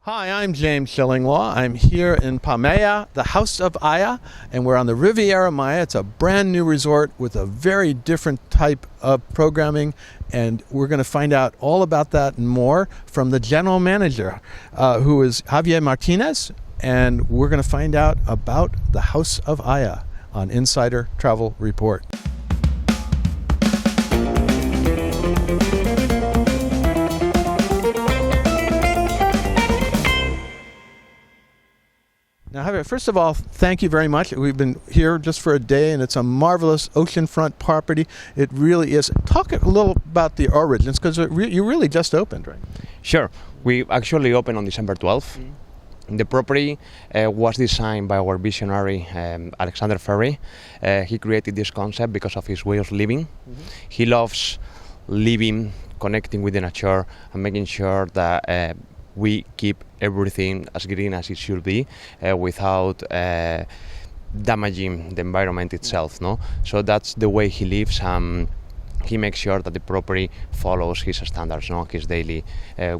Hi, I'm James Schillinglaw. I'm here in Palmaia, the House of AIA, and we're on the Riviera Maya. It's a brand new resort with a very different type of programming, and we're going to find out all about that and more from the general manager, who is Xavier Martinez, and we're going to find out about the House of AIA on Insider Travel Report. Now, Javier, first of all, thank you very much. We've been here just for a day, and it's a marvelous oceanfront property. It really is. Talk a little about the origins, because you really just opened, right? Sure. We actually opened on December 12th. The property was designed by our visionary Alexander Ferry. He created this concept because of his way of living. He loves living, connecting with the nature, and making sure that we keep everything as green as it should be without damaging the environment itself. No, so that's the way he lives. He makes sure that the property follows his standards, his daily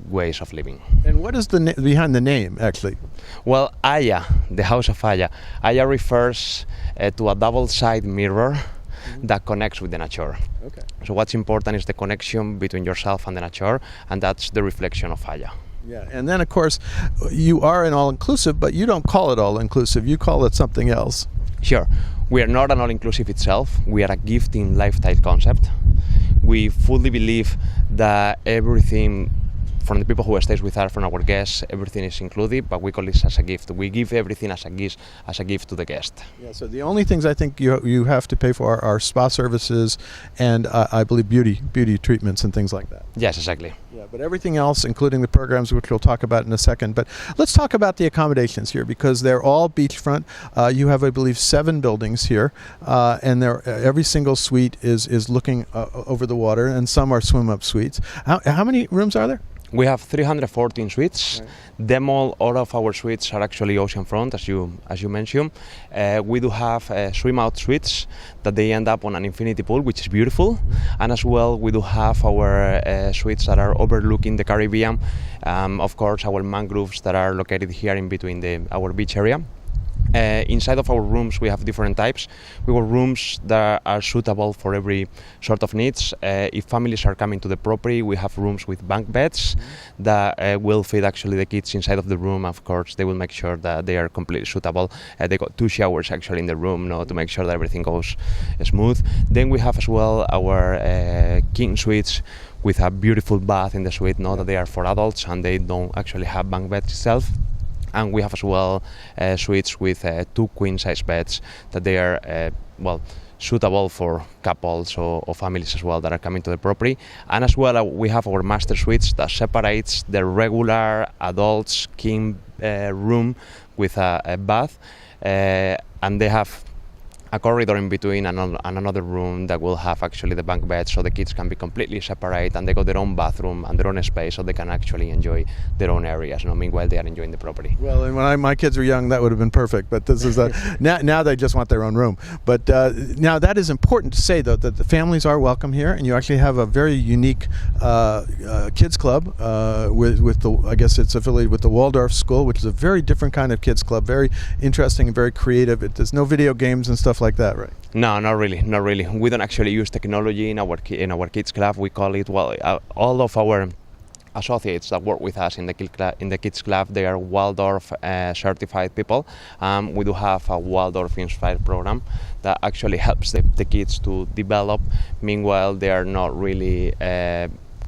ways of living. And what is the behind the name, actually? Well, AIA, the House of AIA. AIA refers to a double-sided mirror that connects with the nature. Okay. So what's important is the connection between yourself and the nature, and that's the reflection of AIA. Yeah, and then of course you are an all-inclusive, but you don't call it all-inclusive. You call it something else. Sure. We are not an all-inclusive itself. We are a gifting lifestyle concept. We fully believe that everything from the people who stays with us, from our guests, everything is included, but we call this as a gift. We give everything as a gift to the guest. Yeah, so the only things I think you have to pay for are spa services and I believe beauty treatments and things like that. Yes, exactly. Yeah, but everything else, including the programs, which we'll talk about in a second. But let's talk about the accommodations here, because they're all beachfront. You have, I believe, 7 buildings here, and every single suite is looking over the water, and some are swim-up suites. How many rooms are there? We have 314 suites. Right. All of our suites are actually oceanfront, as you mentioned. We do have swim-out suites that they end up on an infinity pool, which is beautiful. And as well, we do have our suites that are overlooking the Caribbean. Of course, our mangroves that are located here in between our beach area. Inside of our rooms, we have different types. We have rooms that are suitable for every sort of needs. If families are coming to the property, we have rooms with bunk beds that will fit actually the kids inside of the room. Of course, they will make sure that they are completely suitable. They got 2 showers actually in the room, to make sure that everything goes smooth. Then we have as well our king suites with a beautiful bath in the suite, that they are for adults and they don't actually have bunk beds itself. And we have as well suites with 2 queen-size beds that they are, suitable for couples or families as well that are coming to the property. And as well, we have our master suites that separates the regular adults king room with a bath, and they have a corridor in between and another room that will have actually the bunk bed, so the kids can be completely separate and they got their own bathroom and their own space, so they can actually enjoy their own areas. Meanwhile, they are enjoying the property. Well, and when my kids were young, that would have been perfect. But this is now they just want their own room. But now that is important to say, though, that the families are welcome here, and you actually have a very unique kids club with the, I guess it's affiliated with the Waldorf School, which is a very different kind of kids club, very interesting and very creative. There's no video games and stuff like that, right? No, not really. We don't actually use technology in our kids club. We call it, all of our associates that work with us in the kids club, they are Waldorf certified people. We do have a Waldorf inspired program that actually helps the kids to develop. Meanwhile, they are not really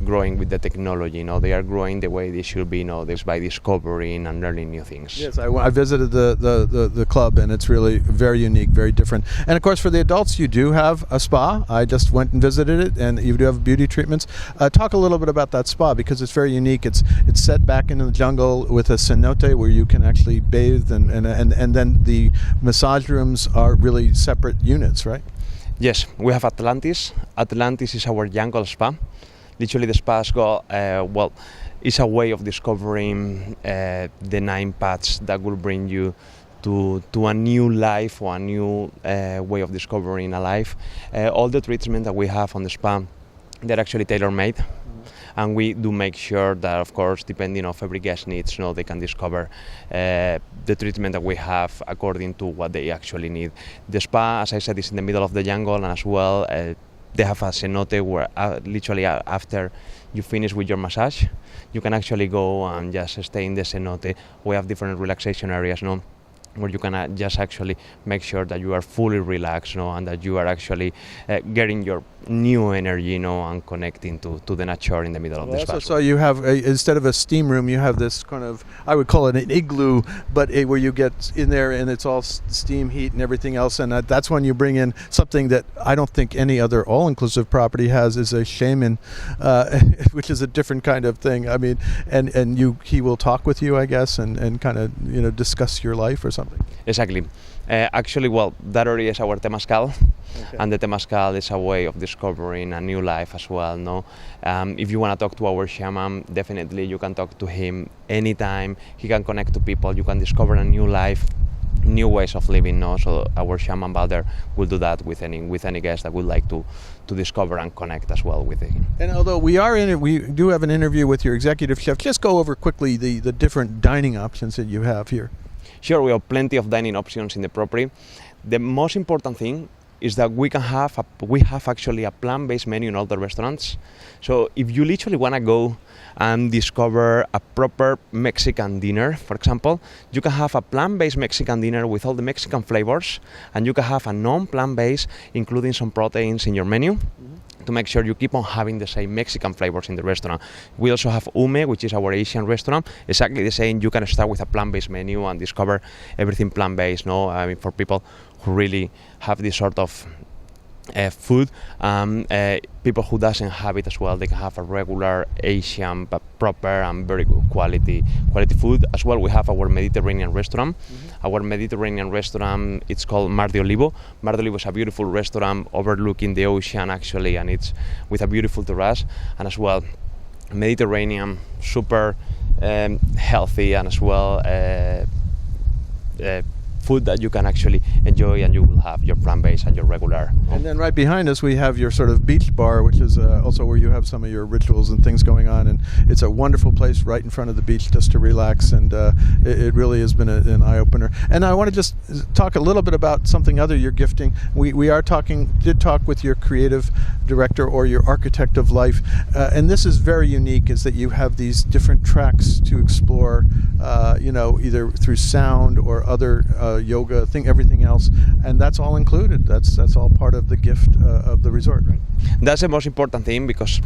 growing with the technology. They are growing the way they should be. This by discovering and learning new things. Yes, I visited the club, and it's really very unique, very different. And of course, for the adults, you do have a spa. I just went and visited it, and you do have beauty treatments. Talk a little bit about that spa, because it's very unique. It's set back into the jungle with a cenote where you can actually bathe, and then the massage rooms are really separate units, right? Yes, we have Atlantis. Atlantis is our jungle spa. Literally, the spa's got, it's a way of discovering the 9 paths that will bring you to a new life or a new way of discovering a life. All the treatment that we have on the spa, they're actually tailor-made. and we do make sure that, of course, depending on every guest needs, they can discover the treatment that we have according to what they actually need. The spa, as I said, is in the middle of the jungle, and as well they have a cenote where literally after you finish with your massage, you can actually go and just stay in the cenote. We have different relaxation areas, where you can just actually make sure that you are fully relaxed, and that you are actually getting your new energy, and connecting to the nature in the middle of the spa. So you have, instead of a steam room, you have this kind of, I would call it an igloo, but where you get in there and it's all steam, heat, and everything else. And that's when you bring in something that I don't think any other all-inclusive property has, is a shaman, which is a different kind of thing. I mean, and he will talk with you, I guess, and kind of discuss your life or something. Exactly. Actually, that area is our Temazcal, and the Temazcal is a way of discovering a new life as well. If you want to talk to our shaman, definitely you can talk to him anytime. He can connect to people. You can discover a new life, new ways of living. So our shaman Balder will do that with any guest that would like to discover and connect as well with him. And although we do have an interview with your executive chef, just go over quickly the different dining options that you have here. Sure, we have plenty of dining options in the property. The most important thing is that we have actually a plant-based menu in all the restaurants. So if you literally want to go and discover a proper Mexican dinner, for example, you can have a plant-based Mexican dinner with all the Mexican flavors, and you can have a non-plant-based, including some proteins in your menu. To make sure you keep on having the same Mexican flavors in the restaurant. We also have Ume, which is our Asian restaurant. Exactly the same. You can start with a plant-based menu and discover everything plant-based. I mean, for people who really have this sort of food, people who doesn't have it as well, they can have a regular Asian but proper and very good quality food as well. We have our Mediterranean restaurant. Our Mediterranean restaurant, it's called Mar de Olivo. Mar de Olivo is a beautiful restaurant overlooking the ocean actually, and it's with a beautiful terrace, and as well Mediterranean, super healthy, and as well food that you can actually enjoy, and you will have your plant-based and your regular. And then right behind us we have your sort of beach bar, which is also where you have some of your rituals and things going on, and it's a wonderful place right in front of the beach just to relax, and it really has been an eye-opener. And I want to just talk a little bit about something other you're gifting. We did talk with your creative director or your architect of life, and this is very unique, is that you have these different tracks to explore, either through sound or other yoga thing, everything else, and that's all included. That's all part of the gift of the resort, right? That's the most important thing, because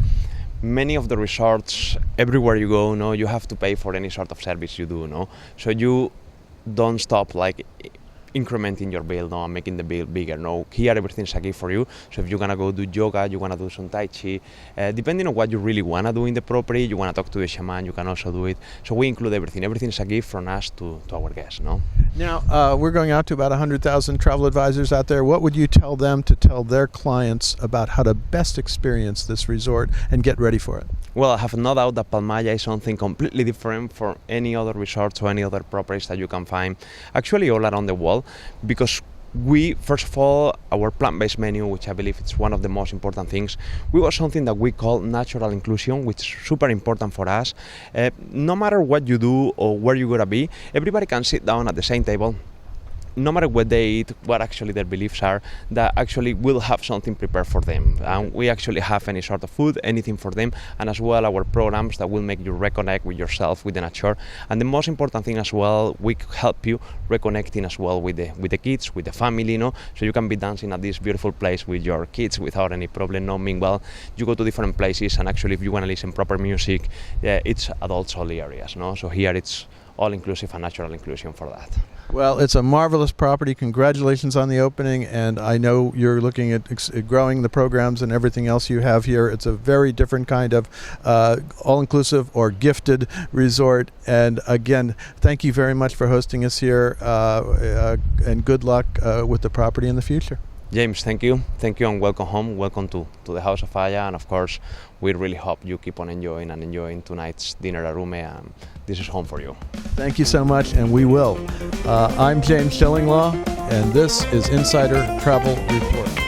many of the resorts, everywhere you go, you have to pay for any sort of service you do, so you don't stop incrementing your bill, and making the bill bigger. Here everything's a gift for you. So if you're gonna go do yoga, you wanna do some tai chi, depending on what you really wanna do in the property, you wanna talk to the shaman, you can also do it. So we include everything. Everything's a gift from us to our guests. Now we're going out to about 100,000 travel advisors out there. What would you tell them to tell their clients about how to best experience this resort and get ready for it? Well, I have no doubt that Palmaia is something completely different from any other resorts or any other properties that you can find actually all around the world, because we, first of all, our plant-based menu, which I believe is one of the most important things, we got something that we call natural inclusion, which is super important for us. No matter what you do or where you're gonna be, everybody can sit down at the same table. No matter what they eat, what actually their beliefs are, that actually will have something prepared for them. And we actually have any sort of food, anything for them, and as well our programs that will make you reconnect with yourself, with the nature. And the most important thing as well, we help you reconnecting as well with the kids, with the family, so you can be dancing at this beautiful place with your kids without any problem. Meanwhile, you go to different places, and actually if you want to listen proper music, it's adults only areas. So here it's all inclusive and natural inclusion for that. Well, it's a marvelous property. Congratulations on the opening, and I know you're looking at growing the programs and everything else you have here. It's a very different kind of all-inclusive or gifted resort, and again, thank you very much for hosting us here, and good luck with the property in the future. James, thank you, and welcome home. Welcome to the House of AIA, and of course, we really hope you keep on enjoying tonight's dinner at Ume, and this is home for you. Thank you so much, and we will. I'm James Schillinglaw, and this is Insider Travel Report.